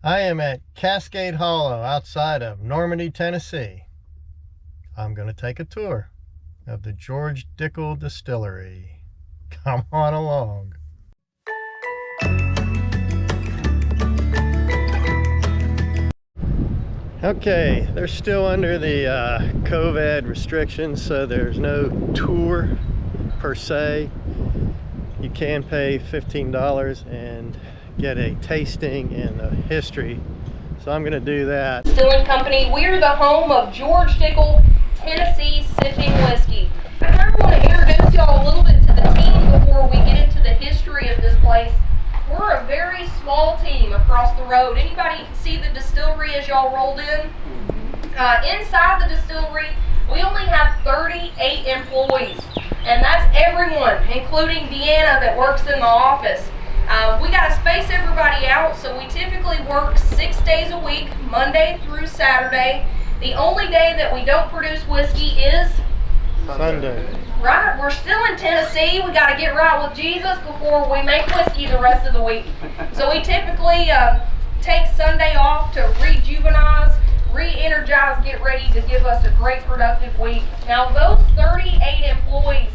I am at Cascade Hollow outside of Normandy, Tennessee. I'm going to take a tour of the George Dickel Distillery. Come on along. Okay, they're still under the COVID restrictions, so there's no tour per se. You can pay $15 and get a tasting and a history. So I'm going to do that. Distilling Company, we're the home of George Dickel Tennessee Sipping Whiskey. I kind of want to introduce y'all a little bit to the team before we get into the history of this place. We're a very small team across the road. Anybody see the distillery as y'all rolled in? Inside the distillery, we only have 38 employees, and that's everyone, including Deanna that works in the office. We got to space everybody out, so we typically work 6 days a week, Monday through Saturday. The only day that we don't produce whiskey is Sunday. Right, we're still in Tennessee. We got to get right with Jesus before we make whiskey the rest of the week. So we typically take Sunday off to rejuvenize, re-energize, get ready to give us a great productive week. Now those 38 employees,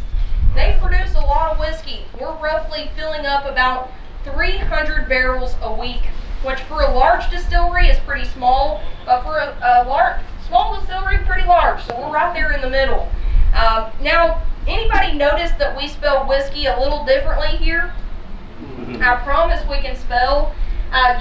they produce a lot of whiskey. We're roughly filling up about 300 barrels a week, which for a large distillery is pretty small, but for a small distillery, pretty large. So we're right there in the middle. Now, anybody notice that we spell whiskey a little differently here? I promise we can spell.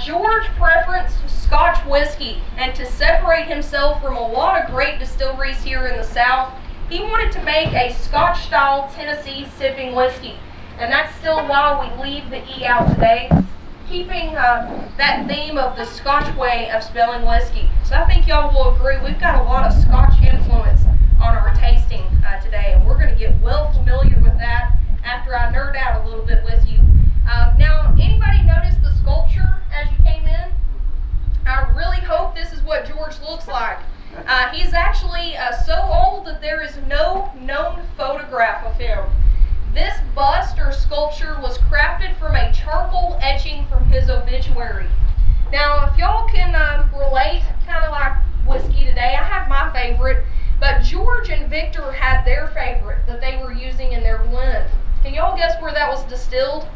George preferenced Scotch whiskey, and to separate himself from a lot of great distilleries here in the South, he wanted to make a Scotch-style Tennessee sipping whiskey. And that's still why we leave the E out today, keeping that theme of the Scotch way of spelling whiskey. So I think y'all will agree we've got a lot of Scotch influence on our tasting today, and we're going to get well familiar with that after I nerd out a little bit with you. Now, anybody notice the sculpture as you came in? I really hope this is what George looks like. He's actually so old that there is no known photograph of him. This bust or sculpture was crafted from a charcoal etching from his obituary. Now, if y'all can relate, kind of like whiskey today, I have my favorite, but George and Victor had their favorite that they were using in their blend. Can y'all guess where that was distilled?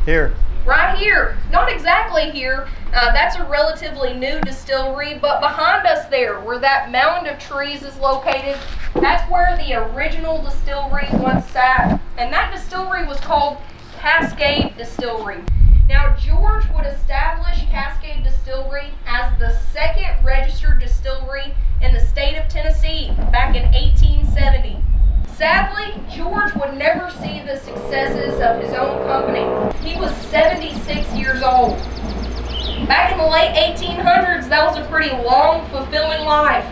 Here. Right here. Not exactly here. That's a relatively new distillery, but behind us there, where that mound of trees is located, that's where the original distillery once sat. And that distillery was called Cascade Distillery. Now, George would establish Cascade Distillery as the second registered distillery in the state of Tennessee back in 1870. Sadly, George would never see the successes of his own company. He was 76 years old. Back in the late 1800s, that was a pretty long, fulfilling life.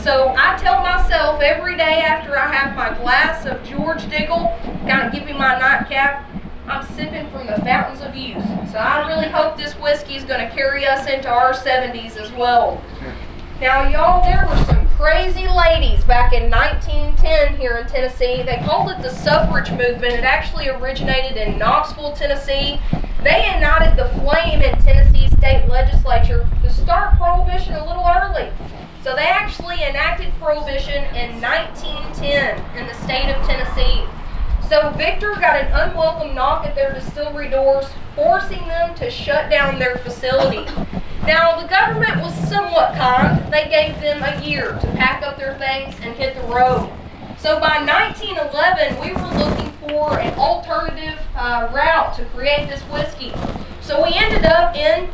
So I tell myself every day after I have my glass of George Dickel, kind of give me my nightcap, I'm sipping from the fountains of youth. So I really hope this whiskey is going to carry us into our 70s as well. Now, y'all, there were some crazy ladies back in 1910 here in Tennessee. They called it the suffrage movement. It actually originated in Knoxville, Tennessee. They ignited the flame in Tennessee's state legislature to start Prohibition a little early. So they actually enacted Prohibition in 1910 in the state of Tennessee. So Victor got an unwelcome knock at their distillery doors, forcing them to shut down their facility. Now, the government was somewhat kind. They gave them a year to pack up their things and hit the road. So by 1911, we were looking for an alternative route to create this whiskey. So we ended up in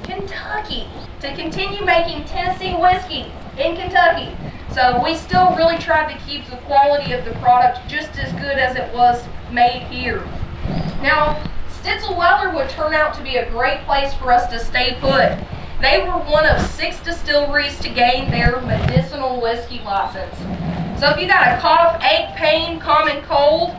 Kentucky to continue making Tennessee whiskey in Kentucky. So we still really tried to keep the quality of the product just as good as it was made here. Now, Stitzel-Weller would turn out to be a great place for us to stay put. They were one of 6 distilleries to gain their medicinal whiskey license. So if you got a cough, ache, pain, common cold,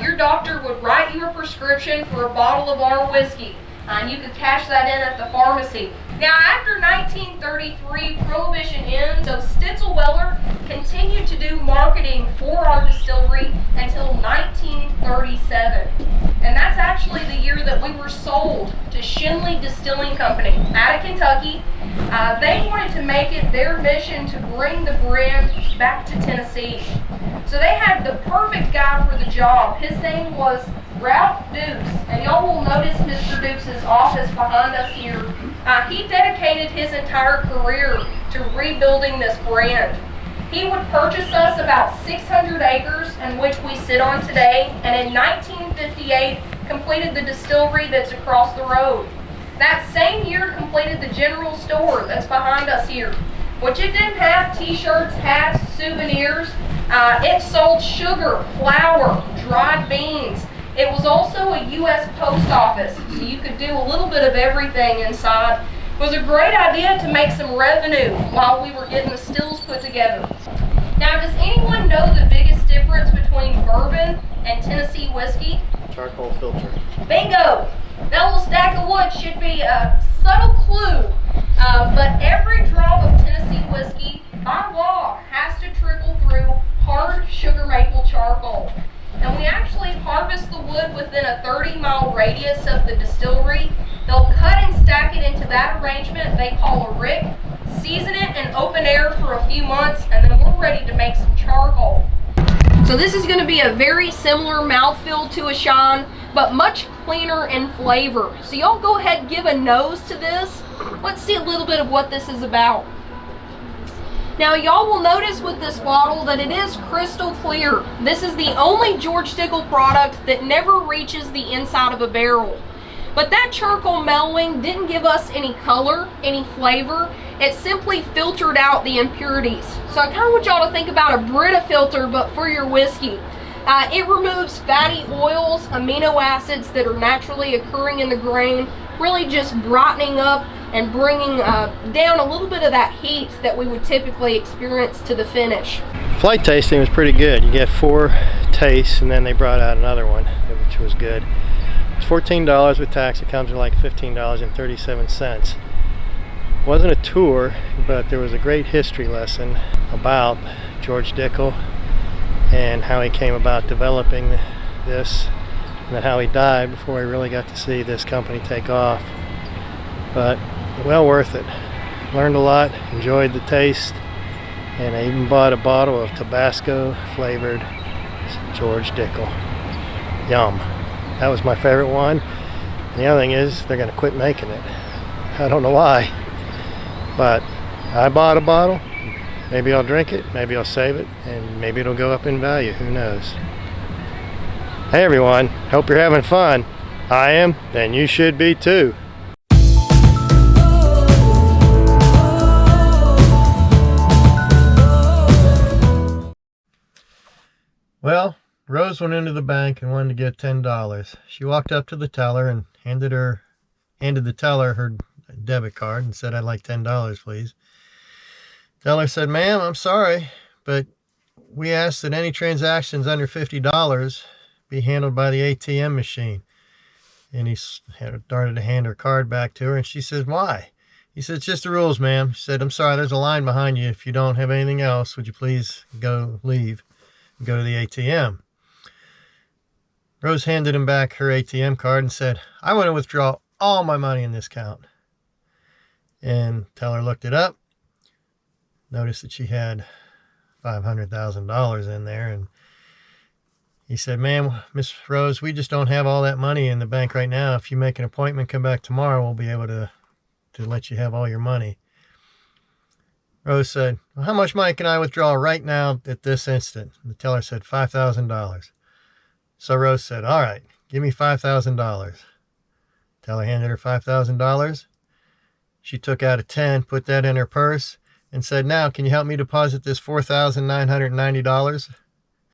your doctor would write you a prescription for a bottle of our whiskey. And you could cash that in at the pharmacy. Now, after 1933, Prohibition ends, so Stitzel-Weller continued to do marketing for our distillery until 1937. And that's actually the year that we were sold to Shinley Distilling Company out of Kentucky. They wanted to make it their mission to bring the brand back to Tennessee. So they had the perfect guy for the job. His name was Ralph Dukes, and y'all will notice Mr. Dukes' office behind us here. He dedicated his entire career to rebuilding this brand. He would purchase us about 600 acres in which we sit on today, and in 1958 completed the distillery that's across the road. That same year completed the general store that's behind us here, which it didn't have t-shirts, hats, souvenirs. It sold sugar, flour, dried beans. It was also a U.S. post office, so you could do a little bit of everything inside. It was a great idea to make some revenue while we were getting the stills put together. Now, does anyone know the biggest difference between bourbon and Tennessee whiskey? Charcoal filter. Bingo! That little stack of wood should be a subtle clue, but every drop of Tennessee whiskey, by law, has to trickle through hard sugar maple charcoal. And we actually harvest the wood within a 30-mile radius of the distillery. They'll cut and stack it into that arrangement they call a rick, season it in open air for a few months, and then we're ready to make some charcoal. So this is going to be a very similar mouthfeel to a shine, but much cleaner in flavor. So y'all go ahead and give a nose to this. Let's see a little bit of what this is about. Now, y'all will notice with this bottle that it is crystal clear. This is the only George Dickel product that never reaches the inside of a barrel. But that charcoal mellowing didn't give us any color, any flavor. It simply filtered out the impurities. So I kind of want y'all to think about a Brita filter, but for your whiskey. It removes fatty oils, amino acids that are naturally occurring in the grain, really just brightening up and bringing down a little bit of that heat that we would typically experience to the finish. Flight tasting was pretty good. You get 4 tastes, and then they brought out another one, which was good. It's $14 with tax. It comes to like $15.37. Wasn't a tour, but there was a great history lesson about George Dickel and how he came about developing this, and then how he died before we really got to see this company take off. But well worth it. Learned a lot, enjoyed the taste, and I even bought a bottle of Tabasco flavored George Dickel. Yum. That was my favorite one. The other thing is they're going to quit making it. I don't know why, but I bought a bottle. Maybe I'll drink it, maybe I'll save it, and maybe it'll go up in value. Who knows? Hey everyone, hope you're having fun. I am, and you should be too. Well, Rose went into the bank and wanted to get $10. She walked up to the teller and handed the teller her debit card and said, "I'd like $10, please." Teller said, "Ma'am, I'm sorry, but we ask that any transactions under $50 be handled by the ATM machine." And he started to hand her card back to her, and she said, "Why?" He said, "It's just the rules, ma'am." She said, "I'm sorry, there's a line behind you. If you don't have anything else, would you please leave and go to the ATM?" Rose handed him back her ATM card and said, "I want to withdraw all my money in this account." And teller looked it up, noticed that she had $500,000 in there, and he said, "Ma'am, Miss Rose, we just don't have all that money in the bank right now. If you make an appointment, come back tomorrow, we'll be able to let you have all your money." Rose said, "Well, how much money can I withdraw right now at this instant?" The teller said, $5,000. So Rose said, "All right, give me $5,000. Teller handed her $5,000. She took out a 10, put that in her purse, and said, "Now, can you help me deposit this $4,990?